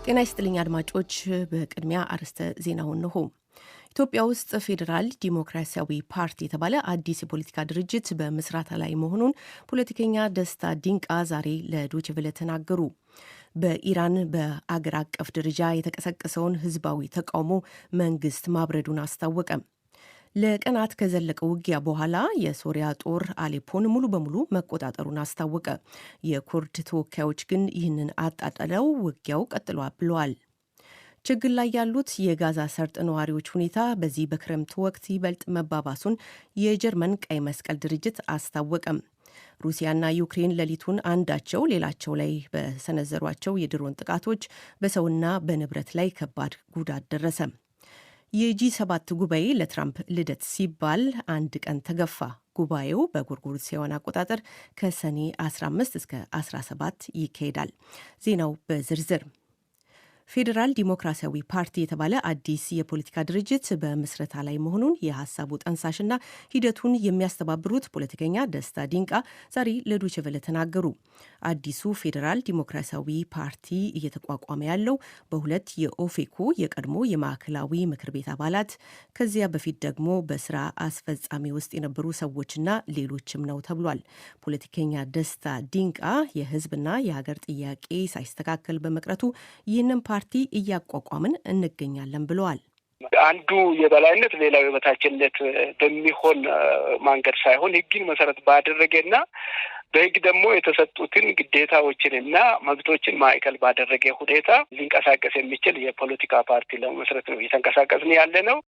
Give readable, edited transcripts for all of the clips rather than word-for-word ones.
ጤና ይስጥልኝ አድማጮች። በቅድሚያ አርዕስተ ዜናውን ነው። ኢትዮጵያ ውስጥ ፌዴራል ዲሞክራሲያዊ ፓርቲ የተባለ አዲስ የፖለቲካ ድርጅት በምስረታ ላይ መሆኑን ፖለቲከኛ ደስታ ዲንቃ ዛሬ ለዶይቼ ቬለ ተናገሩ። በኢራን በአገር አቀፍ ደረጃ የተቀሰቀሰውን ህዝባዊ ተቃውሞ መንግስት ማብረዱን አስታወቀ። ለቀናት ከዘለቀው ውጊያ በኋላ የሶሪያ ጦር አሌፖን ሙሉ በሙሉ መቆጣጠሩን አስታወቀ። የኩርድ ተወካዮች ግን ይህንን አጣጥለው ውጊያው ቀጥሏል ብለዋል። ችግር ላይ ያሉት የጋዛ ሰርጥ ነዋሪዎች ሁኔታ በዚህ በክረምት ወቅት ይበልጥ መባባሱን የጀርመን ቀይ መስቀል ድርጅት አስታወቀም። ሩሲያና ዩክሬን ሌሊቱን አንዳቸው ሌላቸው ላይ በሰነዘሯቸው የድሮን ጥቃቶች በሰውና በንብረት ላይ ከባድ ጉዳት ደረሰ። የጂ7 ጉባኤ ለትራምፕ ልደት ሲባል አንድ ቀን ተገፋ። ጉባኤው በጎርጎሮሳውያን አቆጣጠር ከሰኔ 15 እስከ 17 ይካሄዳል። ዜናው በዝርዝር። ፌዴራል ዲሞክራሲያዊ ፓርቲ የተባለ አዲስ የፖለቲካ ድርጅት በምስረታ ላይ መሆኑን የሀሳቡ ጠንሳሽና ሂደቱን የሚያስተባብሩት ፖለቲከኛ ደስታ ዲንቃ ዛሬ ለዶይቼ ቬለ ተናገሩ። አዲሱ ፌዴራል ዲሞክራሲያዊ ፓርቲ እየተቋቋመ ያለው በሁለት የኦፌኮ የቀድሞ የማዕከላዊ ምክር ቤት አባላት ከዚያ በፊት ደግሞ በስራ አስፈጻሚ ውስጥ የነበሩ ሰዎችና ሌሎችም ነው ተብሏል። ፖለቲከኛ ደስታ ዲንቃ የህዝብና የሀገር ጥያቄ ሳይስተካከል በመቅረቱ ይህንን ፓርቲ እያቋቋምን እንገኛለን ብለዋል። አንዱ የበላይነት ሌላው የበታችነት በሚሆን መንገድ ሳይሆን ሕግን መሰረት ባደረገና በሕግ ደግሞ የተሰጡትን ግዴታዎችንና መብቶችን ማዕከል ባደረገ ሁኔታ ሊንቀሳቀስ የሚችል የፖለቲካ ፓርቲ ለመመስረት ነው እየተንቀሳቀስን ያለ ነው።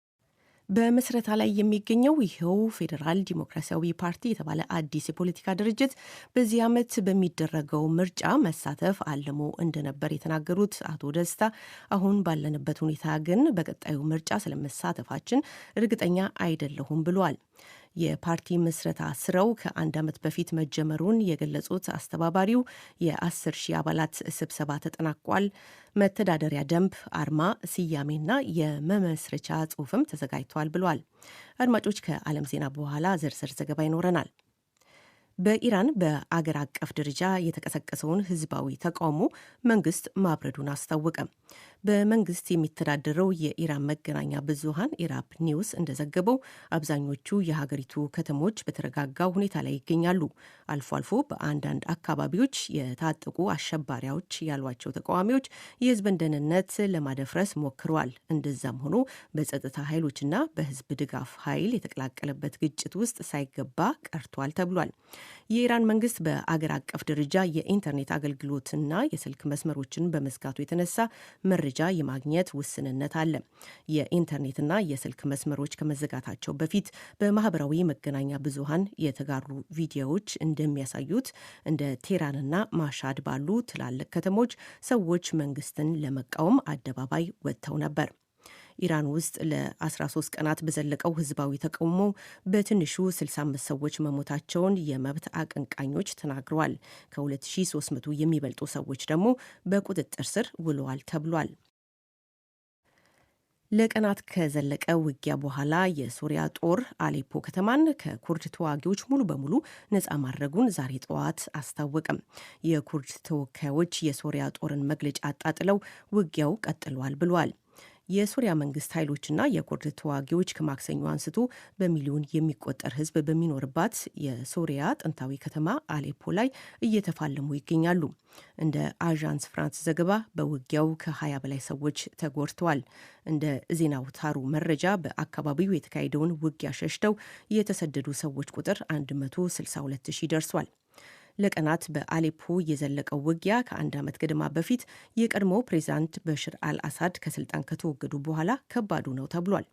በምስረታ ላይ የሚገኘው ይኸው ፌዴራል ዲሞክራሲያዊ ፓርቲ የተባለ አዲስ የፖለቲካ ድርጅት በዚህ ዓመት በሚደረገው ምርጫ መሳተፍ አልሞ እንደነበር የተናገሩት አቶ ደስታ አሁን ባለንበት ሁኔታ ግን በቀጣዩ ምርጫ ስለመሳተፋችን እርግጠኛ አይደለሁም ብለዋል። የፓርቲ ምስረታ ስራው ከአንድ ዓመት በፊት መጀመሩን የገለጹት አስተባባሪው የ10,000 አባላት ስብሰባ ተጠናቋል። መተዳደሪያ ደንብ፣ አርማ፣ ስያሜና የመመስረቻ ጽሑፍም ተዘጋጅቷል ብሏል። አድማጮች፣ ከዓለም ዜና በኋላ ዝርዝር ዘገባ ይኖረናል። በኢራን በአገር አቀፍ ደረጃ የተቀሰቀሰውን ህዝባዊ ተቃውሞ መንግስት ማብረዱን አስታወቀ። በመንግስት የሚተዳደረው የኢራን መገናኛ ብዙሃን ኢራብ ኒውስ እንደዘገበው አብዛኞቹ የሀገሪቱ ከተሞች በተረጋጋ ሁኔታ ላይ ይገኛሉ። አልፎ አልፎ በአንዳንድ አካባቢዎች የታጠቁ አሸባሪዎች ያሏቸው ተቃዋሚዎች የህዝብን ደህንነት ለማደፍረስ ሞክረዋል። እንደዛም ሆኖ በጸጥታ ኃይሎችና በህዝብ ድጋፍ ኃይል የተቀላቀለበት ግጭት ውስጥ ሳይገባ ቀርቷል ተብሏል። የኢራን መንግስት በአገር አቀፍ ደረጃ የኢንተርኔት አገልግሎትና የስልክ መስመሮችን በመዝጋቱ የተነሳ መረጃ የማግኘት ውስንነት አለ። የኢንተርኔትና የስልክ መስመሮች ከመዘጋታቸው በፊት በማህበራዊ መገናኛ ብዙሃን የተጋሩ ቪዲዮዎች እንደሚያሳዩት እንደ ቴህራንና ማሻድ ባሉ ትላልቅ ከተሞች ሰዎች መንግስትን ለመቃወም አደባባይ ወጥተው ነበር። ኢራን ውስጥ ለ13 ቀናት በዘለቀው ህዝባዊ ተቃውሞ በትንሹ 65 ሰዎች መሞታቸውን የመብት አቀንቃኞች ተናግረዋል። ከ2300 የሚበልጡ ሰዎች ደግሞ በቁጥጥር ስር ውለዋል ተብሏል። ለቀናት ከዘለቀ ውጊያ በኋላ የሶሪያ ጦር አሌፖ ከተማን ከኩርድ ተዋጊዎች ሙሉ በሙሉ ነፃ ማድረጉን ዛሬ ጠዋት አስታወቀም። የኩርድ ተወካዮች የሶሪያ ጦርን መግለጫ አጣጥለው ውጊያው ቀጥሏል ብለዋል። የሶሪያ መንግስት ኃይሎችና የኩርድ ተዋጊዎች ከማክሰኞ አንስቶ በሚሊዮን የሚቆጠር ህዝብ በሚኖርባት የሶሪያ ጥንታዊ ከተማ አሌፖ ላይ እየተፋለሙ ይገኛሉ። እንደ አዣንስ ፍራንስ ዘገባ በውጊያው ከ20 በላይ ሰዎች ተጎድተዋል። እንደ ዜና አውታሩ መረጃ በአካባቢው የተካሄደውን ውጊያ ሸሽተው የተሰደዱ ሰዎች ቁጥር 162,000 ደርሷል። ለቀናት በአሌፖ የዘለቀው ውጊያ ከአንድ ዓመት ገደማ በፊት የቀድሞ ፕሬዚዳንት በሽር አልአሳድ ከስልጣን ከተወገዱ በኋላ ከባዱ ነው ተብሏል።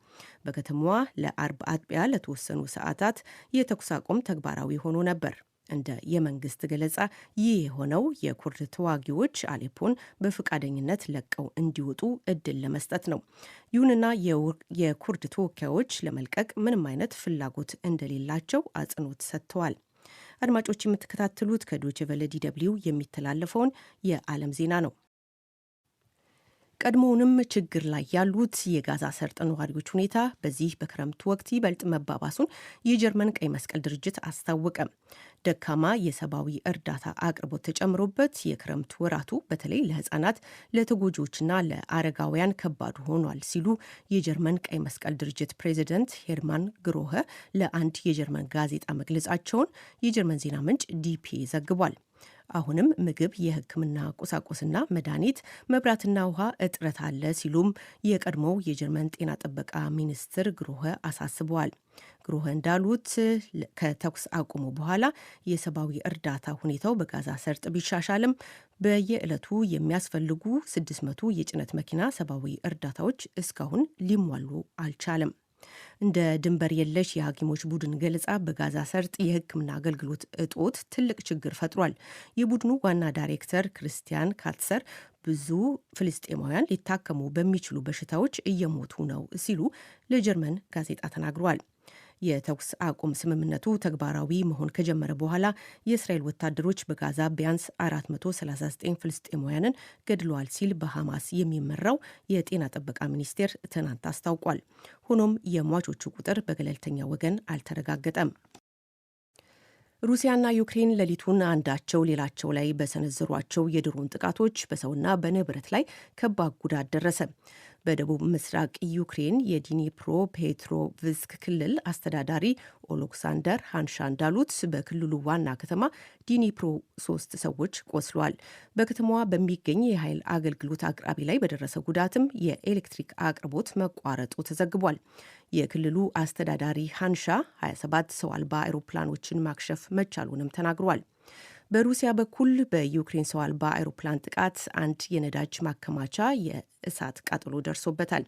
በከተማዋ ለአርብ አጥቢያ ለተወሰኑ ሰዓታት የተኩስ አቁም ተግባራዊ ሆኖ ነበር። እንደ የመንግስት ገለጻ ይህ የሆነው የኩርድ ተዋጊዎች አሌፖን በፈቃደኝነት ለቀው እንዲወጡ እድል ለመስጠት ነው። ይሁንና የኩርድ ተወካዮች ለመልቀቅ ምንም አይነት ፍላጎት እንደሌላቸው አጽንኦት ሰጥተዋል። አድማጮች፣ የምትከታተሉት ከዶይቼ ቬለ ዲ ደብልዩ የሚተላለፈውን የዓለም ዜና ነው። ቀድሞውንም ችግር ላይ ያሉት የጋዛ ሰርጥ ነዋሪዎች ሁኔታ በዚህ በክረምቱ ወቅት ይበልጥ መባባሱን የጀርመን ቀይ መስቀል ድርጅት አስታወቀ። ደካማ የሰብአዊ እርዳታ አቅርቦት ተጨምሮበት የክረምት ወራቱ በተለይ ለህፃናት፣ ለተጎጂዎችና ለአረጋውያን ከባድ ሆኗል ሲሉ የጀርመን ቀይ መስቀል ድርጅት ፕሬዚደንት ሄርማን ግሮኸ ለአንድ የጀርመን ጋዜጣ መግለጻቸውን የጀርመን ዜና ምንጭ ዲፒ ዘግቧል። አሁንም ምግብ፣ የሕክምና ቁሳቁስና መድኃኒት፣ መብራትና ውሃ እጥረት አለ ሲሉም የቀድሞው የጀርመን ጤና ጥበቃ ሚኒስትር ግሮኸ አሳስበዋል። ግሮኸ እንዳሉት ከተኩስ አቁሙ በኋላ የሰብአዊ እርዳታ ሁኔታው በጋዛ ሰርጥ ቢሻሻልም በየዕለቱ የሚያስፈልጉ 600 የጭነት መኪና ሰብአዊ እርዳታዎች እስካሁን ሊሟሉ አልቻለም። እንደ ድንበር የለሽ የሐኪሞች ቡድን ገለጻ በጋዛ ሰርጥ የሕክምና አገልግሎት እጦት ትልቅ ችግር ፈጥሯል። የቡድኑ ዋና ዳይሬክተር ክርስቲያን ካትሰር ብዙ ፍልስጤማውያን ሊታከሙ በሚችሉ በሽታዎች እየሞቱ ነው ሲሉ ለጀርመን ጋዜጣ ተናግረዋል። የተኩስ አቁም ስምምነቱ ተግባራዊ መሆን ከጀመረ በኋላ የእስራኤል ወታደሮች በጋዛ ቢያንስ 439 ፍልስጤማውያንን ገድለዋል ሲል በሐማስ የሚመራው የጤና ጥበቃ ሚኒስቴር ትናንት አስታውቋል። ሆኖም የሟቾቹ ቁጥር በገለልተኛ ወገን አልተረጋገጠም። ሩሲያና ዩክሬን ሌሊቱን አንዳቸው ሌላቸው ላይ በሰነዘሯቸው የድሮን ጥቃቶች በሰውና በንብረት ላይ ከባድ ጉዳት ደረሰ። በደቡብ ምስራቅ ዩክሬን የዲኒፕሮ ፔትሮቭስክ ክልል አስተዳዳሪ ኦሌክሳንደር ሃንሻ እንዳሉት በክልሉ ዋና ከተማ ዲኒፕሮ 3 ሰዎች ቆስለዋል። በከተማዋ በሚገኝ የኃይል አገልግሎት አቅራቢ ላይ በደረሰ ጉዳትም የኤሌክትሪክ አቅርቦት መቋረጡ ተዘግቧል። የክልሉ አስተዳዳሪ ሃንሻ 27 ሰው አልባ አውሮፕላኖችን ማክሸፍ መቻሉንም ተናግሯል። በሩሲያ በኩል በዩክሬን ሰው አልባ አውሮፕላን ጥቃት አንድ የነዳጅ ማከማቻ የእሳት ቃጠሎ ደርሶበታል።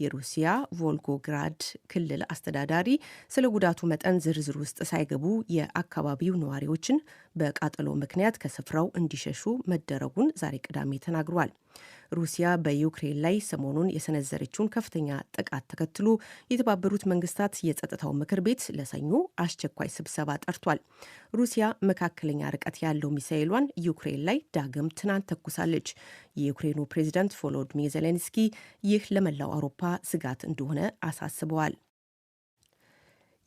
የሩሲያ ቮልጎግራድ ክልል አስተዳዳሪ ስለ ጉዳቱ መጠን ዝርዝር ውስጥ ሳይገቡ የአካባቢው ነዋሪዎችን በቃጠሎ ምክንያት ከስፍራው እንዲሸሹ መደረጉን ዛሬ ቅዳሜ ተናግሯል። ሩሲያ በዩክሬን ላይ ሰሞኑን የሰነዘረችውን ከፍተኛ ጥቃት ተከትሎ የተባበሩት መንግስታት የጸጥታው ምክር ቤት ለሰኞ አስቸኳይ ስብሰባ ጠርቷል። ሩሲያ መካከለኛ ርቀት ያለው ሚሳኤሏን ዩክሬን ላይ ዳግም ትናንት ተኩሳለች። የዩክሬኑ ፕሬዚዳንት ቮሎዲሚር ዜሌንስኪ ይህ ለመላው አውሮፓ ስጋት እንደሆነ አሳስበዋል።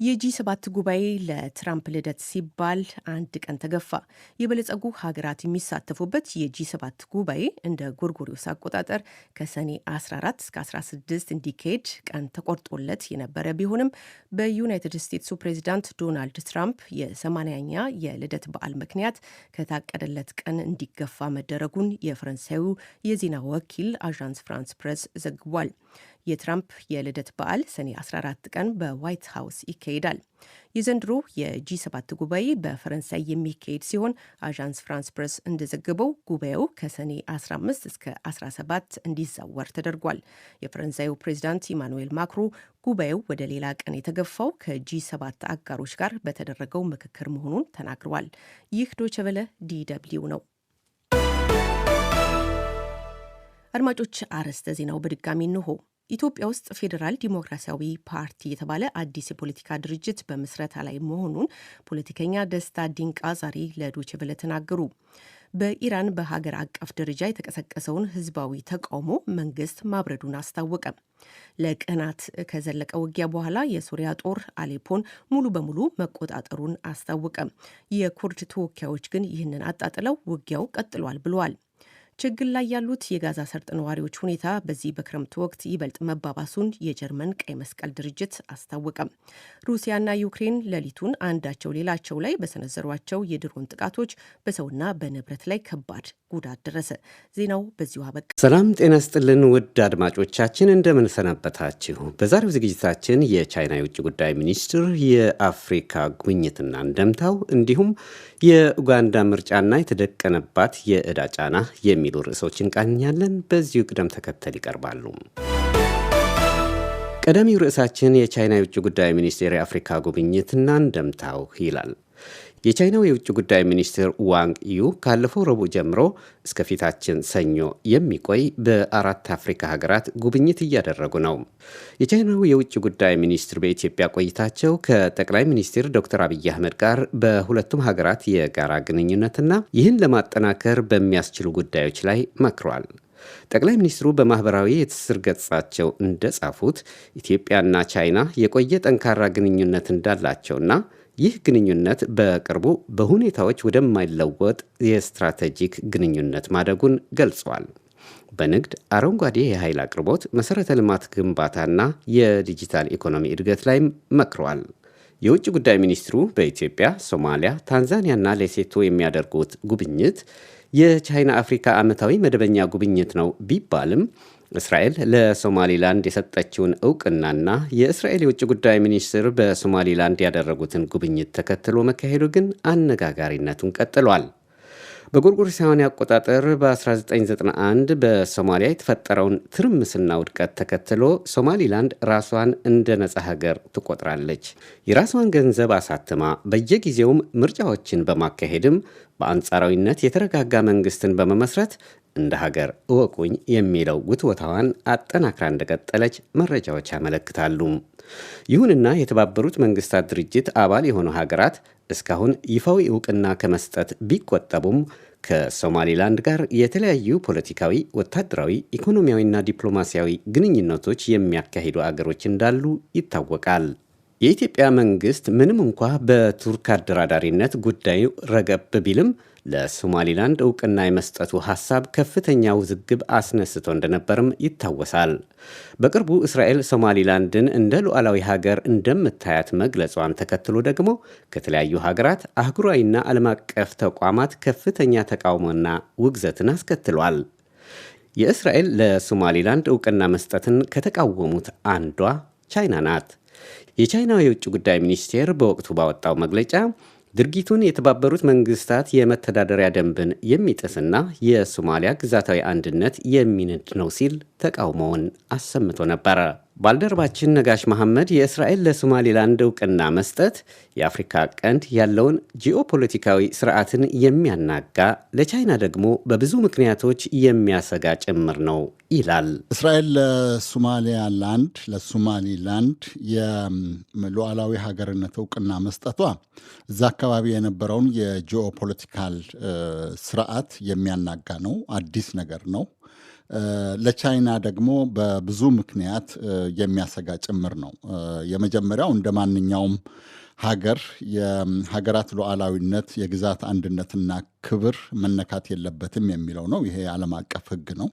የጂ7 ጉባኤ ለትራምፕ ልደት ሲባል አንድ ቀን ተገፋ። የበለጸጉ ሀገራት የሚሳተፉበት የጂ7 ጉባኤ እንደ ጎርጎሪዮስ አቆጣጠር ከሰኔ 14 እስከ 16 እንዲካሄድ ቀን ተቆርጦለት የነበረ ቢሆንም በዩናይትድ ስቴትሱ ፕሬዚዳንት ዶናልድ ትራምፕ የ80ኛ የልደት በዓል ምክንያት ከታቀደለት ቀን እንዲገፋ መደረጉን የፈረንሳዩ የዜና ወኪል አዣንስ ፍራንስ ፕሬስ ዘግቧል። የትራምፕ የልደት በዓል ሰኔ 14 ቀን በዋይት ሃውስ ይካሄዳል። የዘንድሮ የጂ7 ጉባኤ በፈረንሳይ የሚካሄድ ሲሆን አዣንስ ፍራንስ ፕሬስ እንደዘገበው ጉባኤው ከሰኔ 15 እስከ 17 እንዲዛወር ተደርጓል። የፈረንሳዩ ፕሬዚዳንት ኢማኑኤል ማክሮ ጉባኤው ወደ ሌላ ቀን የተገፋው ከጂ7 አጋሮች ጋር በተደረገው ምክክር መሆኑን ተናግረዋል። ይህ ዶይቼ ቬለ ዲ.ደብሊው ነው። አድማጮች፣ አርዕስተ ዜናው በድጋሚ እንሆ። ኢትዮጵያ ውስጥ ፌዴራል ዲሞክራሲያዊ ፓርቲ የተባለ አዲስ የፖለቲካ ድርጅት በምስረታ ላይ መሆኑን ፖለቲከኛ ደስታ ዲንቃ ዛሬ ለዶይቼ ቬለ ተናገሩ። በኢራን በሀገር አቀፍ ደረጃ የተቀሰቀሰውን ህዝባዊ ተቃውሞ መንግስት ማብረዱን አስታወቀ። ለቀናት ከዘለቀ ውጊያ በኋላ የሶሪያ ጦር አሌፖን ሙሉ በሙሉ መቆጣጠሩን አስታወቀ። የኩርድ ተወካዮች ግን ይህንን አጣጥለው ውጊያው ቀጥሏል ብለዋል። ችግር ላይ ያሉት የጋዛ ሰርጥ ነዋሪዎች ሁኔታ በዚህ በክረምት ወቅት ይበልጥ መባባሱን የጀርመን ቀይ መስቀል ድርጅት አስታወቀ። ሩሲያና ዩክሬን ሌሊቱን አንዳቸው ሌላቸው ላይ በሰነዘሯቸው የድሮን ጥቃቶች በሰውና በንብረት ላይ ከባድ ጉዳት ደረሰ። ዜናው በዚሁ አበቃ። ሰላም ጤና ስጥልን ውድ አድማጮቻችን እንደምን ሰነበታችሁ። በዛሬው ዝግጅታችን የቻይና የውጭ ጉዳይ ሚኒስትር የአፍሪካ ጉብኝትና እንደምታው እንዲሁም የኡጋንዳ ምርጫና የተደቀነባት የዕዳ ጫና የሚሉ ርዕሶችን እንቃኛለን። በዚሁ ቅደም ተከተል ይቀርባሉ። ቀዳሚው ርዕሳችን የቻይና የውጭ ጉዳይ ሚኒስቴር የአፍሪካ ጉብኝትና እንደምታው ይላል። የቻይናው የውጭ ጉዳይ ሚኒስትር ዋንግ ዩ ካለፈው ረቡዕ ጀምሮ እስከ ፊታችን ሰኞ የሚቆይ በ4 አፍሪካ ሀገራት ጉብኝት እያደረጉ ነው። የቻይናው የውጭ ጉዳይ ሚኒስትር በኢትዮጵያ ቆይታቸው ከጠቅላይ ሚኒስትር ዶክተር አብይ አህመድ ጋር በሁለቱም ሀገራት የጋራ ግንኙነትና ይህን ለማጠናከር በሚያስችሉ ጉዳዮች ላይ መክሯል። ጠቅላይ ሚኒስትሩ በማኅበራዊ የትስስር ገጻቸው እንደጻፉት ኢትዮጵያና ቻይና የቆየ ጠንካራ ግንኙነት እንዳላቸውና ይህ ግንኙነት በቅርቡ በሁኔታዎች ወደማይለወጥ የስትራቴጂክ ግንኙነት ማደጉን ገልጿል። በንግድ፣ አረንጓዴ የኃይል አቅርቦት፣ መሠረተ ልማት ግንባታና የዲጂታል ኢኮኖሚ እድገት ላይም መክረዋል። የውጭ ጉዳይ ሚኒስትሩ በኢትዮጵያ፣ ሶማሊያ፣ ታንዛኒያና ሌሴቶ የሚያደርጉት ጉብኝት የቻይና አፍሪካ ዓመታዊ መደበኛ ጉብኝት ነው ቢባልም እስራኤል ለሶማሊላንድ የሰጠችውን እውቅናና የእስራኤል የውጭ ጉዳይ ሚኒስትር በሶማሊላንድ ያደረጉትን ጉብኝት ተከትሎ መካሄዱ ግን አነጋጋሪነቱን ቀጥሏል። በጎርጎሮሳውያን አቆጣጠር በ1991 በሶማሊያ የተፈጠረውን ትርምስና ውድቀት ተከትሎ ሶማሊላንድ ራሷን እንደ ነጻ ሀገር ትቆጥራለች። የራሷን ገንዘብ አሳትማ በየጊዜውም ምርጫዎችን በማካሄድም በአንጻራዊነት የተረጋጋ መንግስትን በመመስረት እንደ ሀገር እወቁኝ የሚለው ውትወታዋን አጠናክራ እንደቀጠለች መረጃዎች ያመለክታሉ። ይሁንና የተባበሩት መንግስታት ድርጅት አባል የሆኑ ሀገራት እስካሁን ይፋዊ እውቅና ከመስጠት ቢቆጠቡም ከሶማሊላንድ ጋር የተለያዩ ፖለቲካዊ፣ ወታደራዊ፣ ኢኮኖሚያዊና ዲፕሎማሲያዊ ግንኙነቶች የሚያካሂዱ አገሮች እንዳሉ ይታወቃል። የኢትዮጵያ መንግስት ምንም እንኳ በቱርክ አደራዳሪነት ጉዳዩ ረገብ ቢልም ለሶማሊላንድ እውቅና የመስጠቱ ሐሳብ ከፍተኛ ውዝግብ አስነስቶ እንደነበርም ይታወሳል። በቅርቡ እስራኤል ሶማሊላንድን እንደ ሉዓላዊ ሀገር እንደምታያት መግለጿን ተከትሎ ደግሞ ከተለያዩ ሀገራት አህጉራዊና ዓለም አቀፍ ተቋማት ከፍተኛ ተቃውሞና ውግዘትን አስከትሏል። የእስራኤል ለሶማሊላንድ እውቅና መስጠትን ከተቃወሙት አንዷ ቻይና ናት። የቻይናው የውጭ ጉዳይ ሚኒስቴር በወቅቱ ባወጣው መግለጫ ድርጊቱን የተባበሩት መንግስታት የመተዳደሪያ ደንብን የሚጥስና የሶማሊያ ግዛታዊ አንድነት የሚንድ ነው ሲል ተቃውሞውን አሰምቶ ነበረ። ባልደረባችን ነጋሽ መሐመድ የእስራኤል ለሶማሊላንድ እውቅና መስጠት የአፍሪካ ቀንድ ያለውን ጂኦፖለቲካዊ ስርዓትን የሚያናጋ፣ ለቻይና ደግሞ በብዙ ምክንያቶች የሚያሰጋ ጭምር ነው ይላል። እስራኤል ለሶማሊላንድ የሉዓላዊ ሀገርነት እውቅና መስጠቷ እዛ አካባቢ የነበረውን የጂኦፖለቲካል ስርዓት የሚያናጋ ነው፣ አዲስ ነገር ነው። ለቻይና ደግሞ በብዙ ምክንያት የሚያሰጋ ጭምር ነው። የመጀመሪያው እንደ ማንኛውም ሀገር የሀገራት ሉዓላዊነት፣ የግዛት አንድነትና ክብር መነካት የለበትም የሚለው ነው። ይሄ የዓለም አቀፍ ሕግ ነው።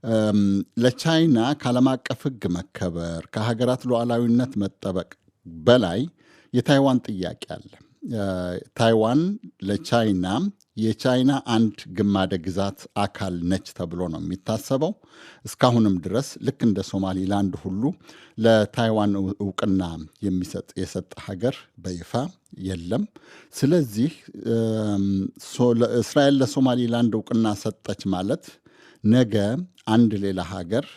ለቻይና ከዓለም አቀፍ ሕግ መከበር፣ ከሀገራት ሉዓላዊነት መጠበቅ በላይ የታይዋን ጥያቄ አለ። ታይዋን ለቻይና የቻይና አንድ ግማደ ግዛት አካል ነች ተብሎ ነው የሚታሰበው። እስካሁንም ድረስ ልክ እንደ ሶማሊላንድ ሁሉ ለታይዋን እውቅና የሰጠ ሀገር በይፋ የለም። ስለዚህ እስራኤል ለሶማሊላንድ እውቅና ሰጠች ማለት ነገ አንድ ሌላ ሀገር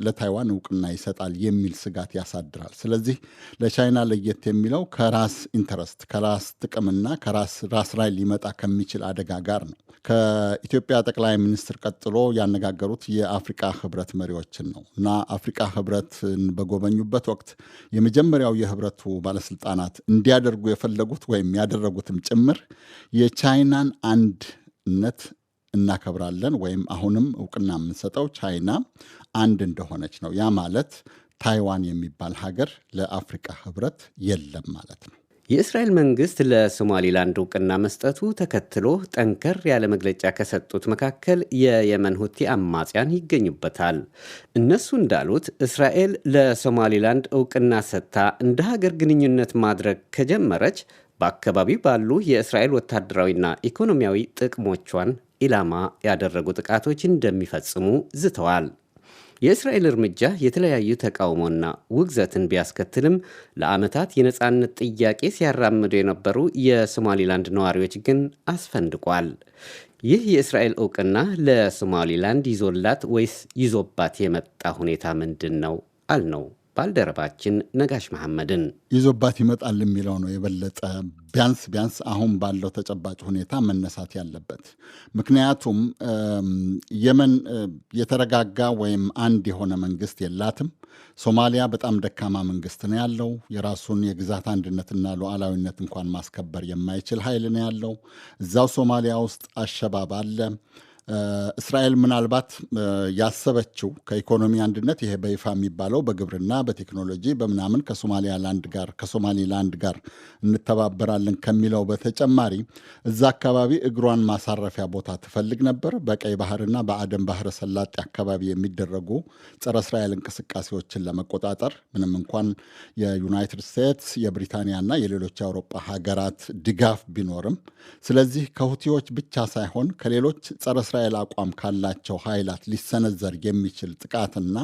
ለታይዋን እውቅና ይሰጣል የሚል ስጋት ያሳድራል። ስለዚህ ለቻይና ለየት የሚለው ከራስ ኢንተረስት፣ ከራስ ጥቅምና ከራስ ላይ ሊመጣ ከሚችል አደጋ ጋር ነው። ከኢትዮጵያ ጠቅላይ ሚኒስትር ቀጥሎ ያነጋገሩት የአፍሪቃ ህብረት መሪዎችን ነው እና አፍሪቃ ህብረትን በጎበኙበት ወቅት የመጀመሪያው የህብረቱ ባለስልጣናት እንዲያደርጉ የፈለጉት ወይም ያደረጉትም ጭምር የቻይናን አንድነት እናከብራለን ወይም አሁንም እውቅና የምንሰጠው ቻይና አንድ እንደሆነች ነው። ያ ማለት ታይዋን የሚባል ሀገር ለአፍሪካ ህብረት የለም ማለት ነው። የእስራኤል መንግስት ለሶማሊላንድ እውቅና መስጠቱ ተከትሎ ጠንከር ያለ መግለጫ ከሰጡት መካከል የየመን ሁቲ አማጽያን ይገኙበታል። እነሱ እንዳሉት እስራኤል ለሶማሊላንድ እውቅና ሰጥታ እንደ ሀገር ግንኙነት ማድረግ ከጀመረች በአካባቢው ባሉ የእስራኤል ወታደራዊና ኢኮኖሚያዊ ጥቅሞቿን ኢላማ ያደረጉ ጥቃቶች እንደሚፈጽሙ ዝተዋል። የእስራኤል እርምጃ የተለያዩ ተቃውሞና ውግዘትን ቢያስከትልም ለዓመታት የነፃነት ጥያቄ ሲያራምዱ የነበሩ የሶማሊላንድ ነዋሪዎች ግን አስፈንድቋል። ይህ የእስራኤል እውቅና ለሶማሊላንድ ይዞላት ወይስ ይዞባት የመጣ ሁኔታ ምንድን ነው አልነው ባልደረባችን ነጋሽ መሐመድን። ይዞባት ይመጣል የሚለው ነው የበለጠ ቢያንስ አሁን ባለው ተጨባጭ ሁኔታ መነሳት ያለበት። ምክንያቱም የመን የተረጋጋ ወይም አንድ የሆነ መንግስት የላትም። ሶማሊያ በጣም ደካማ መንግስት ነው ያለው። የራሱን የግዛት አንድነትና ሉዓላዊነት እንኳን ማስከበር የማይችል ኃይል ነው ያለው። እዛው ሶማሊያ ውስጥ አሸባብ አለ። እስራኤል ምናልባት ያሰበችው ከኢኮኖሚ አንድነት ይሄ በይፋ የሚባለው በግብርና በቴክኖሎጂ በምናምን ከሶማሌላንድ ጋር እንተባበራለን ከሚለው በተጨማሪ እዛ አካባቢ እግሯን ማሳረፊያ ቦታ ትፈልግ ነበር። በቀይ ባህርና በአደን ባህረ ሰላጤ አካባቢ የሚደረጉ ጸረ እስራኤል እንቅስቃሴዎችን ለመቆጣጠር ምንም እንኳን የዩናይትድ ስቴትስ የብሪታንያና የሌሎች የአውሮፓ ሀገራት ድጋፍ ቢኖርም፣ ስለዚህ ከሁቲዎች ብቻ ሳይሆን ከሌሎች ጸረ እስራኤል አቋም ካላቸው ኃይላት ሊሰነዘር የሚችል ጥቃትና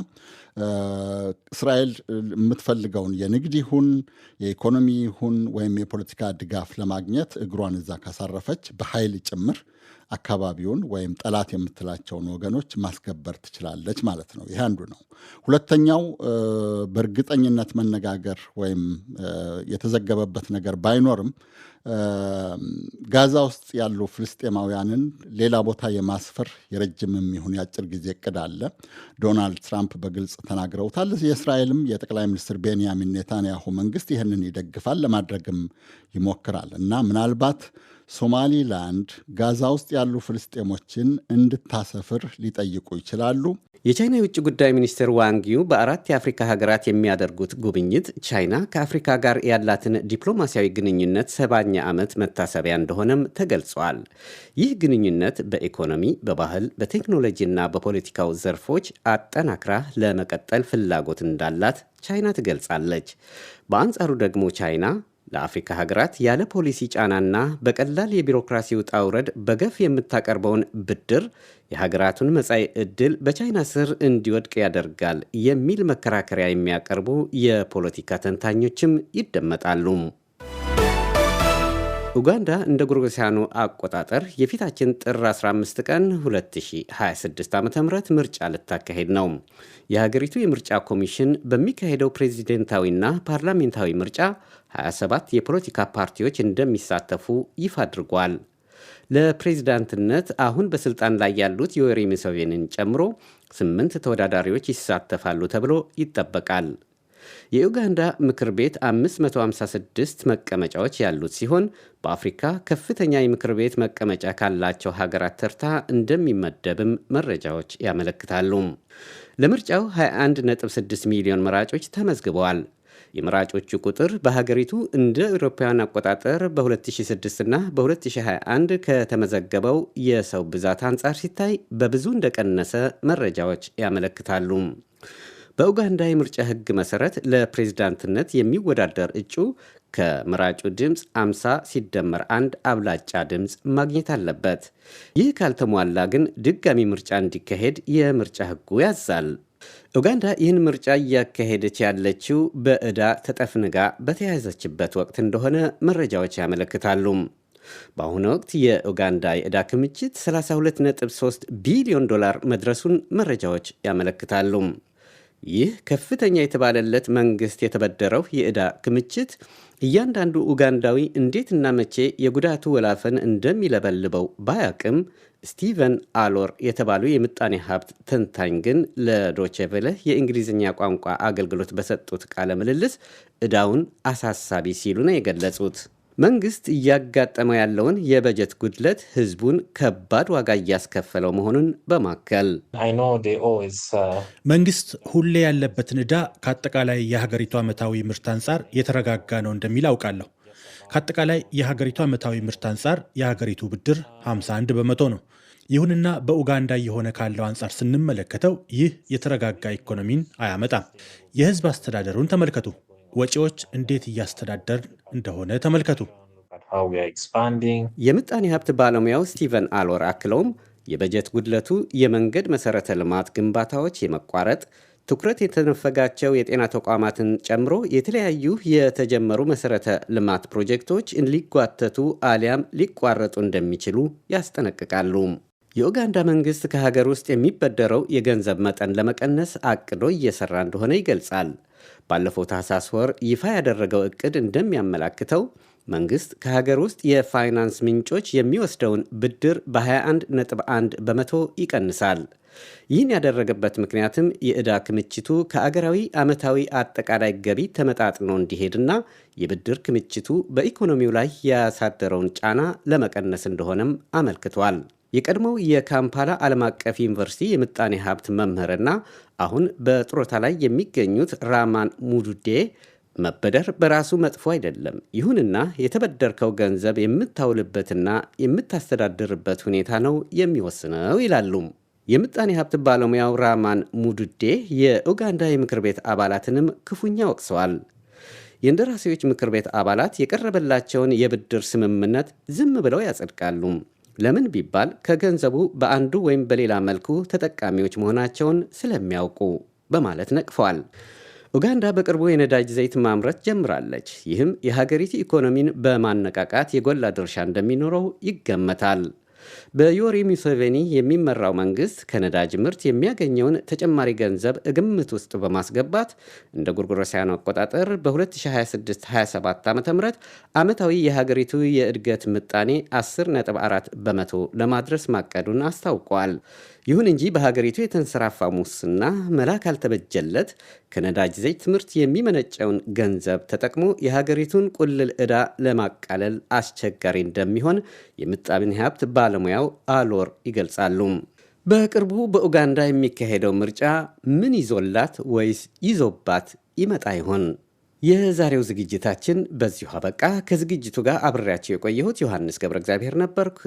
እስራኤል የምትፈልገውን የንግድ ይሁን የኢኮኖሚ ይሁን ወይም የፖለቲካ ድጋፍ ለማግኘት እግሯን እዛ ካሳረፈች በኃይል ጭምር አካባቢውን ወይም ጠላት የምትላቸውን ወገኖች ማስገበር ትችላለች ማለት ነው። ይህ አንዱ ነው። ሁለተኛው በእርግጠኝነት መነጋገር ወይም የተዘገበበት ነገር ባይኖርም ጋዛ ውስጥ ያሉ ፍልስጤማውያንን ሌላ ቦታ የማስፈር የረጅምም ይሁን የአጭር ጊዜ እቅድ አለ። ዶናልድ ትራምፕ በግልጽ ተናግረውታል። የእስራኤልም የጠቅላይ ሚኒስትር ቤንያሚን ኔታንያሁ መንግስት ይህንን ይደግፋል፣ ለማድረግም ይሞክራል እና ምናልባት ሶማሊላንድ ጋዛ ውስጥ ያሉ ፍልስጤሞችን እንድታሰፍር ሊጠይቁ ይችላሉ። የቻይና የውጭ ጉዳይ ሚኒስትር ዋንጊው በ4 የአፍሪካ ሀገራት የሚያደርጉት ጉብኝት ቻይና ከአፍሪካ ጋር ያላትን ዲፕሎማሲያዊ ግንኙነት 70ኛ ዓመት መታሰቢያ እንደሆነም ተገልጿል። ይህ ግንኙነት በኢኮኖሚ፣ በባህል፣ በቴክኖሎጂና በፖለቲካው ዘርፎች አጠናክራ ለመቀጠል ፍላጎት እንዳላት ቻይና ትገልጻለች። በአንጻሩ ደግሞ ቻይና ለአፍሪካ ሀገራት ያለ ፖሊሲ ጫናና በቀላል የቢሮክራሲ ውጣ ውረድ በገፍ የምታቀርበውን ብድር የሀገራቱን መጻኢ ዕድል በቻይና ስር እንዲወድቅ ያደርጋል የሚል መከራከሪያ የሚያቀርቡ የፖለቲካ ተንታኞችም ይደመጣሉ። ኡጋንዳ እንደ ጎርጎሳውያኑ አቆጣጠር የፊታችን ጥር 15 ቀን 2026 ዓ.ም ምርጫ ልታካሄድ ነው። የሀገሪቱ የምርጫ ኮሚሽን በሚካሄደው ፕሬዚደንታዊና ፓርላሜንታዊ ምርጫ 27 የፖለቲካ ፓርቲዎች እንደሚሳተፉ ይፋ አድርጓል። ለፕሬዚዳንትነት አሁን በስልጣን ላይ ያሉት ዮዌሪ ሙሴቬኒን ጨምሮ 8 ተወዳዳሪዎች ይሳተፋሉ ተብሎ ይጠበቃል። የኡጋንዳ ምክር ቤት 556 መቀመጫዎች ያሉት ሲሆን በአፍሪካ ከፍተኛ የምክር ቤት መቀመጫ ካላቸው ሀገራት ተርታ እንደሚመደብም መረጃዎች ያመለክታሉ። ለምርጫው 21.6 ሚሊዮን መራጮች ተመዝግበዋል። የመራጮቹ ቁጥር በሀገሪቱ እንደ አውሮፓውያን አቆጣጠር በ2006 እና በ2021 ከተመዘገበው የሰው ብዛት አንጻር ሲታይ በብዙ እንደቀነሰ መረጃዎች ያመለክታሉ። በኡጋንዳ የምርጫ ሕግ መሰረት ለፕሬዝዳንትነት የሚወዳደር እጩ ከመራጩ ድምፅ 50 ሲደመር 1 አብላጫ ድምፅ ማግኘት አለበት። ይህ ካልተሟላ ግን ድጋሚ ምርጫ እንዲካሄድ የምርጫ ሕጉ ያዛል። ኡጋንዳ ይህን ምርጫ እያካሄደች ያለችው በዕዳ ተጠፍንጋ በተያያዘችበት ወቅት እንደሆነ መረጃዎች ያመለክታሉ። በአሁኑ ወቅት የኡጋንዳ የዕዳ ክምችት 32.3 ቢሊዮን ዶላር መድረሱን መረጃዎች ያመለክታሉ። ይህ ከፍተኛ የተባለለት መንግስት የተበደረው የዕዳ ክምችት እያንዳንዱ ኡጋንዳዊ እንዴትና መቼ የጉዳቱ ወላፈን እንደሚለበልበው ባያቅም ስቲቨን አሎር የተባሉ የምጣኔ ሀብት ተንታኝ ግን ለዶቼ ቬለ የእንግሊዝኛ ቋንቋ አገልግሎት በሰጡት ቃለ ምልልስ ዕዳውን አሳሳቢ ሲሉ ነው የገለጹት። መንግስት እያጋጠመው ያለውን የበጀት ጉድለት ህዝቡን ከባድ ዋጋ እያስከፈለው መሆኑን በማከል መንግስት ሁሌ ያለበትን ዕዳ ከአጠቃላይ የሀገሪቱ ዓመታዊ ምርት አንጻር የተረጋጋ ነው እንደሚል አውቃለሁ። ከአጠቃላይ የሀገሪቱ ዓመታዊ ምርት አንጻር የሀገሪቱ ብድር 51 በመቶ ነው። ይሁንና በኡጋንዳ እየሆነ ካለው አንጻር ስንመለከተው ይህ የተረጋጋ ኢኮኖሚን አያመጣም። የህዝብ አስተዳደሩን ተመልከቱ። ወጪዎች እንዴት እያስተዳደር እንደሆነ ተመልከቱ። የምጣኔ ሀብት ባለሙያው ስቲቨን አሎር አክለውም የበጀት ጉድለቱ የመንገድ መሰረተ ልማት ግንባታዎች የመቋረጥ፣ ትኩረት የተነፈጋቸው የጤና ተቋማትን ጨምሮ የተለያዩ የተጀመሩ መሰረተ ልማት ፕሮጀክቶች ሊጓተቱ አሊያም ሊቋረጡ እንደሚችሉ ያስጠነቅቃሉ። የኡጋንዳ መንግስት ከሀገር ውስጥ የሚበደረው የገንዘብ መጠን ለመቀነስ አቅዶ እየሰራ እንደሆነ ይገልጻል። ባለፈው ታህሳስ ወር ይፋ ያደረገው እቅድ እንደሚያመላክተው መንግስት ከሀገር ውስጥ የፋይናንስ ምንጮች የሚወስደውን ብድር በ21.1 በመቶ ይቀንሳል። ይህን ያደረገበት ምክንያትም የዕዳ ክምችቱ ከአገራዊ ዓመታዊ አጠቃላይ ገቢ ተመጣጥኖ እንዲሄድና የብድር ክምችቱ በኢኮኖሚው ላይ ያሳደረውን ጫና ለመቀነስ እንደሆነም አመልክቷል። የቀድሞው የካምፓላ ዓለም አቀፍ ዩኒቨርሲቲ የምጣኔ ሀብት መምህርና አሁን በጡረታ ላይ የሚገኙት ራማን ሙዱዴ መበደር በራሱ መጥፎ አይደለም፣ ይሁንና የተበደርከው ገንዘብ የምታውልበትና የምታስተዳድርበት ሁኔታ ነው የሚወስነው ይላሉ። የምጣኔ ሀብት ባለሙያው ራማን ሙዱዴ የኡጋንዳ የምክር ቤት አባላትንም ክፉኛ ወቅሰዋል። የእንደራሴዎች ምክር ቤት አባላት የቀረበላቸውን የብድር ስምምነት ዝም ብለው ያጸድቃሉ። ለምን ቢባል ከገንዘቡ በአንዱ ወይም በሌላ መልኩ ተጠቃሚዎች መሆናቸውን ስለሚያውቁ በማለት ነቅፈዋል። ኡጋንዳ በቅርቡ የነዳጅ ዘይት ማምረት ጀምራለች። ይህም የሀገሪቱ ኢኮኖሚን በማነቃቃት የጎላ ድርሻ እንደሚኖረው ይገመታል። በዮዌሪ ሙሴቬኒ የሚመራው መንግስት ከነዳጅ ምርት የሚያገኘውን ተጨማሪ ገንዘብ ግምት ውስጥ በማስገባት እንደ ጎርጎሮሳውያኑ አቆጣጠር በ2026-27 ዓ.ም ዓመታዊ የሀገሪቱ የእድገት ምጣኔ 10.4 በመቶ ለማድረስ ማቀዱን አስታውቋል። ይሁን እንጂ በሀገሪቱ የተንሰራፋ ሙስና መላ ካልተበጀለት ከነዳጅ ዘይት ምርት የሚመነጨውን ገንዘብ ተጠቅሞ የሀገሪቱን ቁልል ዕዳ ለማቃለል አስቸጋሪ እንደሚሆን የምጣኔ ሀብት ባለሙያው አሎር ይገልጻሉ። በቅርቡ በኡጋንዳ የሚካሄደው ምርጫ ምን ይዞላት ወይስ ይዞባት ይመጣ ይሆን? የዛሬው ዝግጅታችን በዚሁ አበቃ። ከዝግጅቱ ጋር አብሬያቸው የቆየሁት ዮሐንስ ገብረ እግዚአብሔር ነበርኩ።